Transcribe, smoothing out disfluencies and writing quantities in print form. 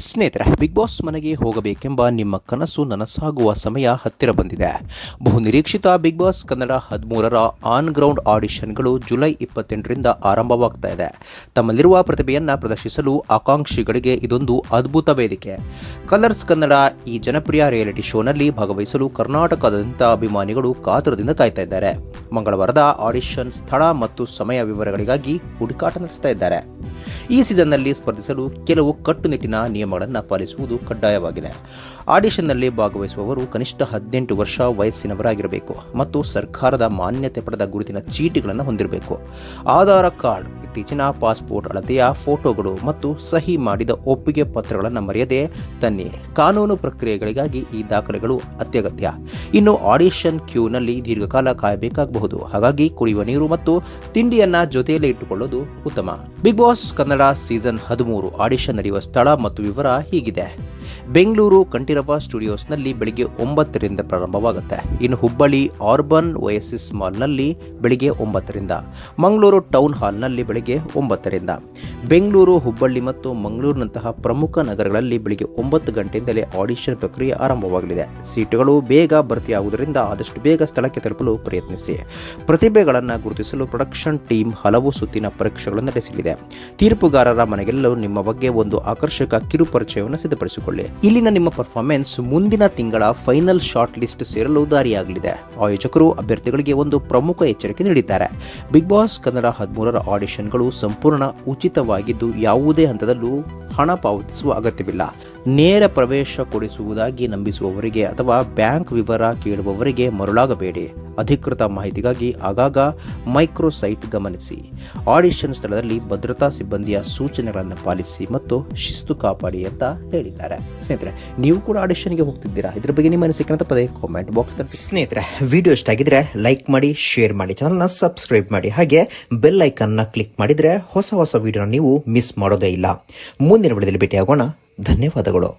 ಸ್ನೇಹಿತರೆ, big boss ಮನೆಗೆ ಹೋಗಬೇಕೆಂಬ ನಿಮ್ಮ ಕನಸು ನನಸಾಗುವ ಸಮಯ ಹತ್ತಿರ ಬಂದಿದೆ. ಬಹುನಿರೀಕ್ಷಿತ ಬಿಗ್ ಬಾಸ್ ಕನ್ನಡ 13ರ ಆನ್ ಗ್ರೌಂಡ್ ಆಡಿಷನ್ಗಳು ಜುಲೈ 28ರಿಂದ ಆರಂಭವಾಗ್ತಾ ಇದೆ. ತಮ್ಮಲ್ಲಿರುವ ಪ್ರತಿಭೆಯನ್ನು ಪ್ರದರ್ಶಿಸಲು ಆಕಾಂಕ್ಷಿಗಳಿಗೆ ಇದೊಂದು ಅದ್ಭುತ ವೇದಿಕೆ. ಕಲರ್ಸ್ ಕನ್ನಡ ಈ ಜನಪ್ರಿಯ ರಿಯಾಲಿಟಿ ಶೋನಲ್ಲಿ ಭಾಗವಹಿಸಲು ಕರ್ನಾಟಕದಾದ್ಯಂತ ಅಭಿಮಾನಿಗಳು ಕಾತುರದಿಂದ ಕಾಯ್ತಾ ಇದ್ದಾರೆ. ಮಂಗಳವಾರದ ಆಡಿಷನ್ ಸ್ಥಳ ಮತ್ತು ಸಮಯ ವಿವರಗಳಿಗಾಗಿ ಹುಡುಕಾಟ ನಡೆಸ್ತಾ ಇದ್ದಾರೆ. ಈ ಸೀಸನ್ನಲ್ಲಿ ಸ್ಪರ್ಧಿಸಲು ಕೆಲವು ಕಟ್ಟುನಿಟ್ಟಿನ ನಿಯಮಗಳನ್ನು ಪಾಲಿಸುವುದು ಕಡ್ಡಾಯವಾಗಿದೆ. ಆಡಿಷನ್ನಲ್ಲಿ ಭಾಗವಹಿಸುವವರು ಕನಿಷ್ಠ 18 ವರ್ಷ ವಯಸ್ಸಿನವರಾಗಿರಬೇಕು ಮತ್ತು ಸರ್ಕಾರದ ಮಾನ್ಯತೆ ಪಡೆದ ಗುರುತಿನ ಚೀಟಿಗಳನ್ನು ಹೊಂದಿರಬೇಕು. ಆಧಾರ್ ಕಾರ್ಡ್, ಇತ್ತೀಚಿನ ಪಾಸ್ಪೋರ್ಟ್ ಅಳತೆಯ ಫೋಟೋಗಳು ಮತ್ತು ಸಹಿ ಮಾಡಿದ ಒಪ್ಪಿಗೆ ಪತ್ರಗಳನ್ನು ಮರೆಯದೆ ತನ್ನಿ. ಕಾನೂನು ಪ್ರಕ್ರಿಯೆಗಳಿಗಾಗಿ ಈ ದಾಖಲೆಗಳು ಅತ್ಯಗತ್ಯ. ಇನ್ನು ಆಡಿಷನ್ ಕ್ಯೂನಲ್ಲಿ ದೀರ್ಘಕಾಲ ಕಾಯಬೇಕಾಗಬಹುದು. ಹಾಗಾಗಿ ಕುಡಿಯುವ ನೀರು ಮತ್ತು ತಿಂಡಿಯನ್ನ ಜೊತೆಯಲ್ಲೇ ಇಟ್ಟುಕೊಳ್ಳೋದು ಉತ್ತಮ. Big boss Kannada season 13 audition ನಡೆಯುವ ಸ್ಥಳ ಮತ್ತು ವಿವರ ಹೀಗಿದೆ. ಬೆಂಗಳೂರು ಕಂಠೀರವ ಸ್ಟುಡಿಯೋಸ್ನಲ್ಲಿ ಬೆಳಿಗ್ಗೆ 9ರಿಂದ ಪ್ರಾರಂಭವಾಗುತ್ತೆ. ಇನ್ನು ಹುಬ್ಬಳ್ಳಿ ಆರ್ಬನ್ ಒಯಸಿಸ್ ಮಾಲ್ನಲ್ಲಿ ಬೆಳಿಗ್ಗೆ 9ರಿಂದ, ಮಂಗಳೂರು ಟೌನ್ ಹಾಲ್ನಲ್ಲಿ ಬೆಳಿಗ್ಗೆ 9ರಿಂದ, ಬೆಂಗಳೂರು, ಹುಬ್ಬಳ್ಳಿ ಮತ್ತು ಮಂಗಳೂರಿನಂತಹ ಪ್ರಮುಖ ನಗರಗಳಲ್ಲಿ ಬೆಳಿಗ್ಗೆ 9 ಗಂಟೆಯಿಂದಲೇ ಆಡಿಷನ್ ಪ್ರಕ್ರಿಯೆ ಆರಂಭವಾಗಲಿದೆ. ಸೀಟುಗಳು ಬೇಗ ಭರ್ತಿಯಾಗುವುದರಿಂದ ಆದಷ್ಟು ಬೇಗ ಸ್ಥಳಕ್ಕೆ ತಲುಪಲು ಪ್ರಯತ್ನಿಸಿ. ಪ್ರತಿಭೆಗಳನ್ನು ಗುರುತಿಸಲು ಪ್ರೊಡಕ್ಷನ್ ಟೀಮ್ ಹಲವು ಸುತ್ತಿನ ಪರೀಕ್ಷೆಗಳನ್ನು ನಡೆಸಲಿದೆ. ತೀರ್ಪುಗಾರರ ಮನೆಗೆಲ್ಲರೂ ನಿಮ್ಮ ಬಗ್ಗೆ ಒಂದು ಆಕರ್ಷಕ ಕಿರುಪರಿಚಯವನ್ನು ಸಿದ್ಧಪಡಿಸಿಕೊಳ್ಳಿ. ಇಲ್ಲಿನ ನಿಮ್ಮ ಪರ್ಫಾರ್ಮೆನ್ಸ್ ಮುಂದಿನ ತಿಂಗಳ ಫೈನಲ್ ಶಾರ್ಟ್ ಲಿಸ್ಟ್ ಸೇರಲು ದಾರಿಯಾಗಲಿದೆ. ಆಯೋಜಕರು ಅಭ್ಯರ್ಥಿಗಳಿಗೆ ಒಂದು ಪ್ರಮುಖ ಎಚ್ಚರಿಕೆ ನೀಡಿದ್ದಾರೆ. ಬಿಗ್ ಬಾಸ್ ಕನ್ನಡ 13ರ ಆಡಿಷನ್ಗಳು ಸಂಪೂರ್ಣ ಉಚಿತವಾಗಿದ್ದು ಯಾವುದೇ ಹಂತದಲ್ಲೂ ಹಣ ಪಾವತಿಸುವ ಅಗತ್ಯವಿಲ್ಲ. ನೇರ ಪ್ರವೇಶ ಕೊಡಿಸುವುದಾಗಿ ನಂಬಿಸುವವರಿಗೆ ಅಥವಾ ಬ್ಯಾಂಕ್ ವಿವರ ಕೇಳುವವರಿಗೆ ಮರುಳಾಗಬೇಡಿ. ಅಧಿಕೃತ ಮಾಹಿತಿಗಾಗಿ ಆಗಾಗ ಮೈಕ್ರೋಸೈಟ್ ಗಮನಿಸಿ. ಆಡಿಷನ್ ಸ್ಥಳದಲ್ಲಿ ಭದ್ರತಾ ಸಿಬ್ಬಂದಿಯ ಸೂಚನೆಗಳನ್ನು ಪಾಲಿಸಿ ಮತ್ತು ಶಿಸ್ತು ಕಾಪಾಡಿ ಅಂತ ಹೇಳಿದ್ದಾರೆ. ಸ್ನೇಹಿತರೆ, ನೀವು ಕೂಡ ಆಡಿಷನ್ಗೆ ಹೋಗ್ತಿದ್ದೀರಾ? ಇದ್ರ ಬಗ್ಗೆ ನಿಮ್ಮ ಅನಿಸಿಕೆ ತಪ್ಪದೆ ಕಾಮೆಂಟ್ ಬಾಕ್ಸ್ ನಲ್ಲಿ. ಸ್ನೇಹಿತರೆ, ವಿಡಿಯೋ ಇಷ್ಟ ಆಗಿದ್ರೆ ಲೈಕ್ ಮಾಡಿ, ಶೇರ್ ಮಾಡಿ, ಚಾನಲ್ನ ಸಬ್ಸ್ಕ್ರೈಬ್ ಮಾಡಿ, ಹಾಗೆ ಬೆಲ್ ಐಕನ್ನ ಕ್ಲಿಕ್ ಮಾಡಿದ್ರೆ ಹೊಸ ವಿಡಿಯೋನ ನೀವು ಮಿಸ್ ಮಾಡೋದೇ ಇಲ್ಲ. ಮುಂದಿನ ವಿಡಿಯೋದಲ್ಲಿ ಭೇಟಿಯಾಗೋಣ. ಧನ್ಯವಾದಗಳು.